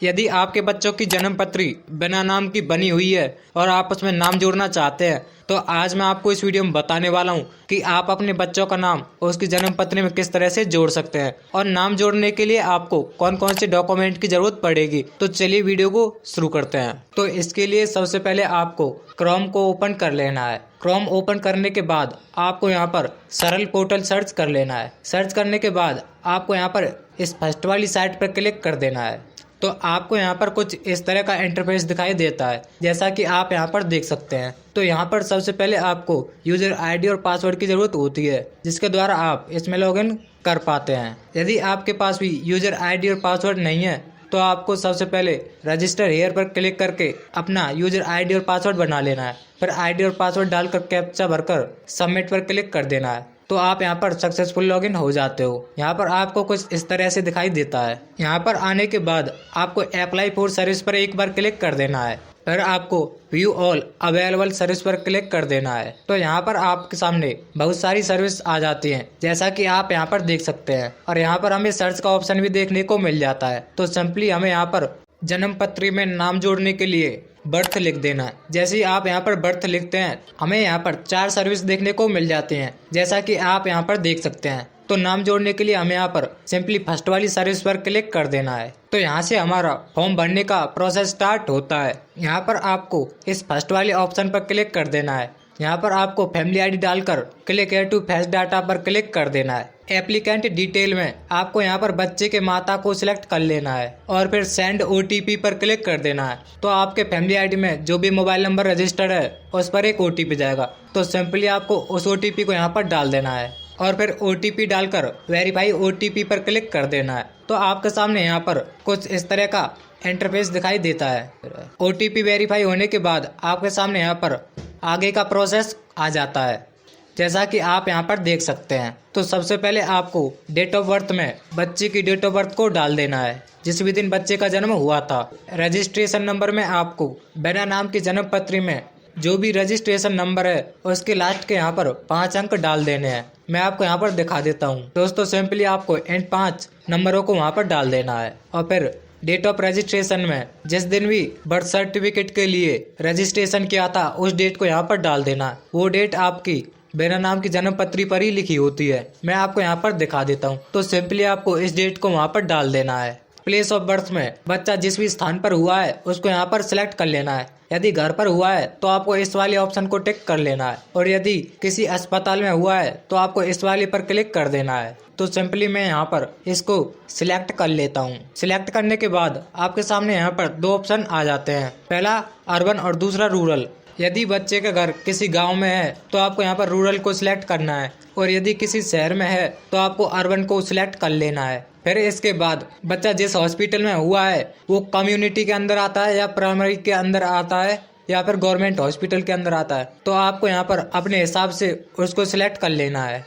यदि आपके बच्चों की जन्म पत्री बिना नाम की बनी हुई है और आप उसमें नाम जोड़ना चाहते हैं तो आज मैं आपको इस वीडियो में बताने वाला हूं कि आप अपने बच्चों का नाम उसकी जन्म पत्री में किस तरह से जोड़ सकते हैं और नाम जोड़ने के लिए आपको कौन कौन से डॉक्यूमेंट की जरूरत पड़ेगी। तो चलिए वीडियो को शुरू करते हैं। तो इसके लिए सबसे पहले आपको क्रोम को ओपन कर लेना है। क्रोम ओपन करने के बाद आपको यहाँ पर सरल पोर्टल सर्च कर लेना है। सर्च करने के बाद आपको यहाँ पर इस फर्स्ट वाली साइट पर क्लिक कर देना है। तो आपको यहाँ पर कुछ इस तरह का इंटरफेस दिखाई देता है, जैसा कि आप यहाँ पर देख सकते हैं। तो यहाँ पर सबसे पहले आपको यूजर आईडी और पासवर्ड की ज़रूरत होती है, जिसके द्वारा आप इसमें लॉगिन कर पाते हैं। यदि आपके पास भी यूजर आईडी और पासवर्ड नहीं है तो आपको सबसे पहले रजिस्टर हियर पर क्लिक करके अपना यूजर आईडी और पासवर्ड बना लेना है। फिर आईडी और पासवर्ड डालकर कैप्चा भरकर सबमिट पर क्लिक कर देना है। तो आप यहाँ पर सक्सेसफुल लॉगिन हो जाते हो। यहाँ पर आपको कुछ इस तरह से दिखाई देता है। यहाँ पर आने के बाद आपको अप्लाई फॉर सर्विस पर एक बार क्लिक कर देना है। फिर आपको व्यू ऑल अवेलेबल सर्विस पर क्लिक कर देना है। तो यहाँ पर आपके सामने बहुत सारी सर्विस आ जाती हैं, जैसा कि आप यहाँ पर देख सकते हैं। और यहाँ पर हमें सर्च का ऑप्शन भी देखने को मिल जाता है। तो सिंपली हमें यहाँ पर जन्म पत्री में नाम जोड़ने के लिए बर्थ लिख देना है। जैसे ही आप यहाँ पर बर्थ लिखते हैं हमें यहाँ पर 4 सर्विस देखने को मिल जाती हैं, जैसा कि आप यहाँ पर देख सकते हैं। तो नाम जोड़ने के लिए हमें यहाँ पर सिंपली फर्स्ट वाली सर्विस पर क्लिक कर देना है। तो यहाँ से हमारा फॉर्म भरने का प्रोसेस स्टार्ट होता है। यहाँ पर आपको इस फर्स्ट वाले ऑप्शन पर क्लिक कर देना है। यहाँ पर आपको फैमिली आईडी डालकर click here to fetch data पर क्लिक कर देना है। एप्लीकेंट डिटेल में आपको यहाँ पर बच्चे के माता को सिलेक्ट कर लेना है और फिर सेंड ओटीपी पर क्लिक कर देना है। तो आपके फैमिली आईडी में जो भी मोबाइल नंबर रजिस्टर्ड है उस पर एक ओटीपी जाएगा। तो सिंपली आपको उस ओटीपी को यहाँ पर डाल देना है और फिर ओटीपी डालकर वेरीफाई ओटीपी पर क्लिक कर देना है। तो आपके सामने यहाँ पर कुछ इस तरह का इंटरफेस दिखाई देता है। ओटीपी वेरीफाई होने के बाद आपके सामने यहाँ पर आगे का प्रोसेस आ जाता है, जैसा कि आप यहाँ पर देख सकते हैं। तो सबसे पहले आपको डेट ऑफ बर्थ में बच्चे की डेट ऑफ बर्थ को डाल देना है, जिस भी दिन बच्चे का जन्म हुआ था। रजिस्ट्रेशन नंबर में आपको बिना नाम की जन्म पत्री में जो भी रजिस्ट्रेशन नंबर है उसके लास्ट के यहाँ पर 5 अंक डाल देने हैं। मैं आपको यहाँ पर दिखा देता हूँ। दोस्तों सिंपली आपको इन 5 नंबरों को वहाँ पर डाल देना है और फिर डेट ऑफ रजिस्ट्रेशन में जिस दिन भी बर्थ सर्टिफिकेट के लिए रजिस्ट्रेशन किया था उस डेट को यहाँ पर डाल देना है। वो डेट आपकी बिना नाम की जन्म पत्री पर ही लिखी होती है। मैं आपको यहाँ पर दिखा देता हूँ। तो सिंपली आपको इस डेट को वहाँ पर डाल देना है। प्लेस ऑफ बर्थ में बच्चा जिस भी स्थान पर हुआ है उसको यहाँ पर सिलेक्ट कर लेना है। यदि घर पर हुआ है तो आपको इस वाले ऑप्शन को टिक कर लेना है और यदि किसी अस्पताल में हुआ है तो आपको इस वाले पर क्लिक कर देना है। तो सिंपली मैं यहाँ पर इसको सिलेक्ट कर लेता हूँ। सिलेक्ट करने के बाद आपके सामने यहाँ पर 2 ऑप्शन आ जाते हैं, पहला अर्बन और दूसरा रूरल। यदि बच्चे का घर किसी गांव में है तो आपको यहाँ पर रूरल को सिलेक्ट करना है और यदि किसी शहर में है तो आपको अर्बन को सिलेक्ट कर लेना है। फिर इसके बाद बच्चा जिस हॉस्पिटल में हुआ है वो कम्युनिटी के अंदर आता है या प्राइमरी के अंदर आता है या फिर गवर्नमेंट हॉस्पिटल के अंदर आता है, तो आपको यहाँ पर अपने हिसाब से उसको सिलेक्ट कर लेना है।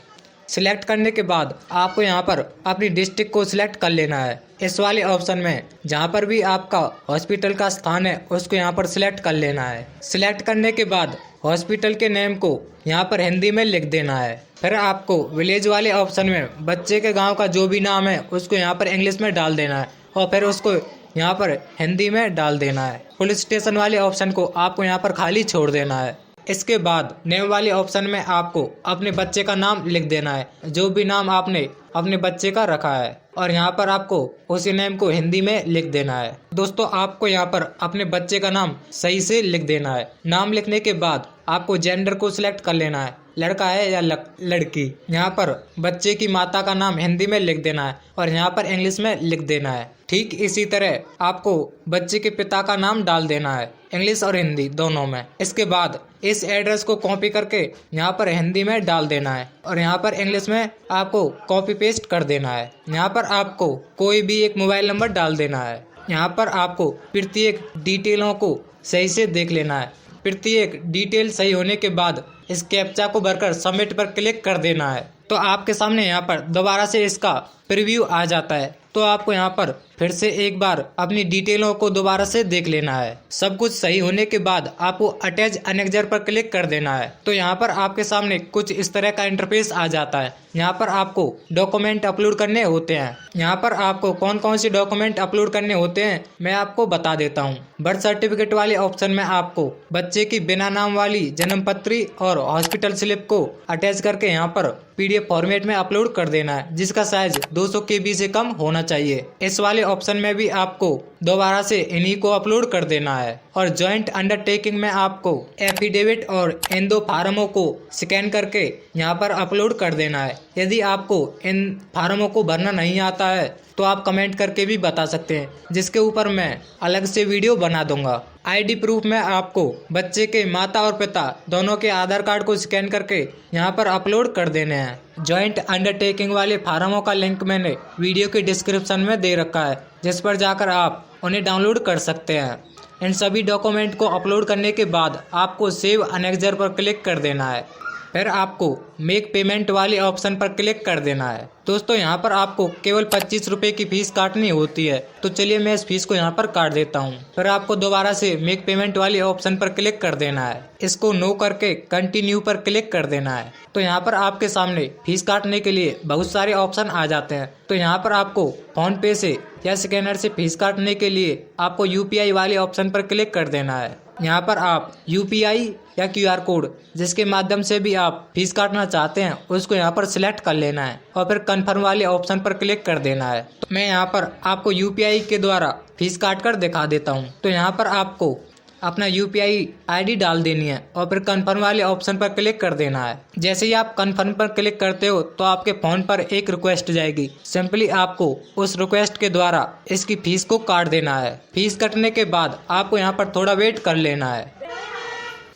सिलेक्ट करने के बाद आपको यहाँ पर अपनी डिस्ट्रिक्ट को सिलेक्ट कर लेना है। इस वाले ऑप्शन में जहाँ पर भी आपका हॉस्पिटल का स्थान है उसको यहाँ पर सिलेक्ट कर लेना है। सिलेक्ट करने के बाद हॉस्पिटल के नेम को यहाँ पर हिंदी में लिख देना है। फिर आपको विलेज वाले ऑप्शन में बच्चे के गांव का जो भी नाम है उसको यहाँ पर इंग्लिश में डाल देना है और फिर उसको यहाँ पर हिंदी में डाल देना है। पुलिस स्टेशन वाले ऑप्शन को आपको यहाँ पर खाली छोड़ देना है। इसके बाद नेम वाले ऑप्शन में आपको अपने बच्चे का नाम लिख देना है, जो भी नाम आपने अपने बच्चे का रखा है, और यहाँ पर आपको उसी नेम को हिंदी में लिख देना है। दोस्तों आपको यहाँ पर अपने बच्चे का नाम सही से लिख देना है। नाम लिखने के बाद आपको जेंडर को सिलेक्ट कर लेना है, लड़का है या लड़की। यहाँ पर बच्चे की माता का नाम हिंदी में लिख देना है और यहाँ पर इंग्लिश में लिख देना है। ठीक इसी तरह आपको बच्चे के पिता का नाम डाल देना है, इंग्लिश और हिंदी दोनों में। इसके बाद इस एड्रेस को कॉपी करके यहाँ पर हिंदी में डाल देना है और यहाँ पर इंग्लिश में आपको कॉपी पेस्ट कर देना है। यहाँ पर आपको कोई भी एक मोबाइल नंबर डाल देना है। यहाँ पर आपको प्रत्येक डिटेलों को सही से देख लेना है। प्रत्येक डिटेल सही होने के बाद इस कैप्चा को भरकर सबमिट पर क्लिक कर देना है। तो आपके सामने यहाँ पर दोबारा से इसका प्रीव्यू आ जाता है। तो आपको यहाँ पर फिर से एक बार अपनी डिटेलों को दोबारा से देख लेना है। सब कुछ सही होने के बाद आपको अटैच अनेक्जर पर क्लिक कर देना है। तो यहाँ पर आपके सामने कुछ इस तरह का इंटरफेस आ जाता है। यहाँ पर आपको डॉक्यूमेंट अपलोड करने होते हैं। यहाँ पर आपको कौन कौन से डॉक्यूमेंट अपलोड करने होते हैं मैं आपको बता देता हूँ। बर्थ सर्टिफिकेट वाले ऑप्शन में आपको बच्चे की बिना नाम वाली जन्म पत्री और हॉस्पिटल स्लिप को अटैच करके यहाँ पर PDF फॉर्मेट में अपलोड कर देना है, जिसका साइज 200 KB से कम होना चाहिए। इस वाले ऑप्शन में भी आपको दोबारा से इन्हीं को अपलोड कर देना है। और जॉइंट अंडरटेकिंग में आपको एफिडेविट और इन 2 फार्मों को स्कैन करके यहाँ पर अपलोड कर देना है। यदि आपको इन फार्मों को भरना नहीं आता है तो आप कमेंट करके भी बता सकते हैं, जिसके ऊपर मैं अलग से वीडियो बना दूंगा। ID प्रूफ में आपको बच्चे के माता और पिता दोनों के आधार कार्ड को स्कैन करके यहाँ पर अपलोड कर देने हैं। जॉइंट अंडरटेकिंग वाले फार्मों का लिंक मैंने वीडियो के डिस्क्रिप्शन में दे रखा है, जिस पर जाकर आप उन्हें डाउनलोड कर सकते हैं। इन सभी डॉक्यूमेंट को अपलोड करने के बाद आपको सेव अनेक्जर पर क्लिक कर देना है। फिर आपको मेक पेमेंट वाले ऑप्शन पर क्लिक कर देना है। दोस्तों यहाँ पर आपको केवल 25 रुपये की फीस काटनी होती है। तो चलिए मैं इस फीस को यहाँ पर काट देता हूँ। फिर आपको दोबारा से मेक पेमेंट वाले ऑप्शन पर क्लिक कर देना है। इसको नो करके कंटिन्यू पर क्लिक कर देना है। तो यहाँ पर आपके सामने फीस काटने के लिए बहुत सारे ऑप्शन आ जाते हैं। तो यहाँ पर आपको फोन पे से या स्कैनर से फीस काटने के लिए आपको UPI वाले ऑप्शन पर क्लिक कर देना है। यहाँ पर आप UPI या QR कोड जिसके माध्यम से भी आप फीस काटना चाहते हैं उसको यहाँ पर सिलेक्ट कर लेना है और फिर कन्फर्म वाले ऑप्शन पर क्लिक कर देना है। तो मैं यहाँ पर आपको UPI के द्वारा फीस काट कर दिखा देता हूँ। तो यहाँ पर आपको अपना UPI ID डाल देनी है और फिर कन्फर्म वाले ऑप्शन पर क्लिक कर देना है। जैसे ही आप कन्फर्म पर क्लिक करते हो तो आपके फ़ोन पर एक रिक्वेस्ट जाएगी। सिंपली आपको उस रिक्वेस्ट के द्वारा इसकी फीस को काट देना है। फीस कटने के बाद आपको यहाँ पर थोड़ा वेट कर लेना है।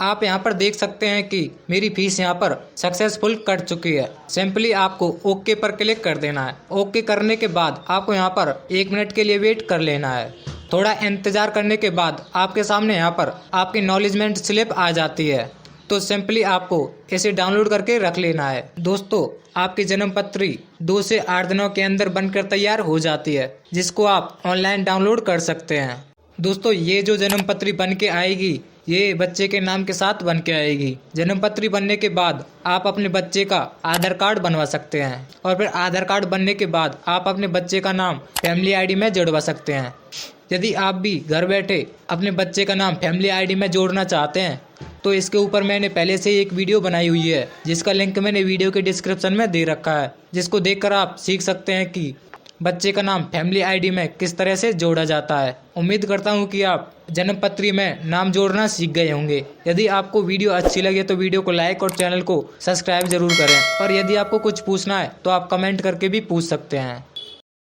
आप यहाँ पर देख सकते हैं कि मेरी फीस यहाँ पर सक्सेसफुल कट चुकी है। सिंपली आपको ओके पर क्लिक कर देना है। ओके करने के बाद आपको यहाँ पर 1 मिनट के लिए वेट कर लेना है। थोड़ा इंतजार करने के बाद आपके सामने यहाँ पर आपकी एक्नॉलेजमेंट स्लिप आ जाती है। तो सिंपली आपको इसे डाउनलोड करके रख लेना है। दोस्तों आपकी जन्म पत्री 2 से 8 दिनों के अंदर बनकर तैयार हो जाती है, जिसको आप ऑनलाइन डाउनलोड कर सकते हैं। दोस्तों ये जो जन्म पत्री बन के आएगी ये बच्चे के नाम के साथ बन के आएगी। जन्म पत्री बनने के बाद आप अपने बच्चे का आधार कार्ड बनवा सकते हैं और फिर आधार कार्ड बनने के बाद आप अपने बच्चे का नाम फैमिली ID में जोड़वा सकते हैं। यदि आप भी घर बैठे अपने बच्चे का नाम फैमिली ID में जोड़ना चाहते हैं तो इसके ऊपर मैंने पहले से ही एक वीडियो बनाई हुई है, जिसका लिंक मैंने वीडियो के डिस्क्रिप्शन में दे रखा है, जिसको देखकर आप सीख सकते हैं कि बच्चे का नाम फैमिली ID में किस तरह से जोड़ा जाता है। उम्मीद करता हूं कि आप जन्म पत्री में नाम जोड़ना सीख गए होंगे। यदि आपको वीडियो अच्छी लगे तो वीडियो को लाइक और चैनल को सब्सक्राइब जरूर करें। और यदि आपको कुछ पूछना है तो आप कमेंट करके भी पूछ सकते हैं।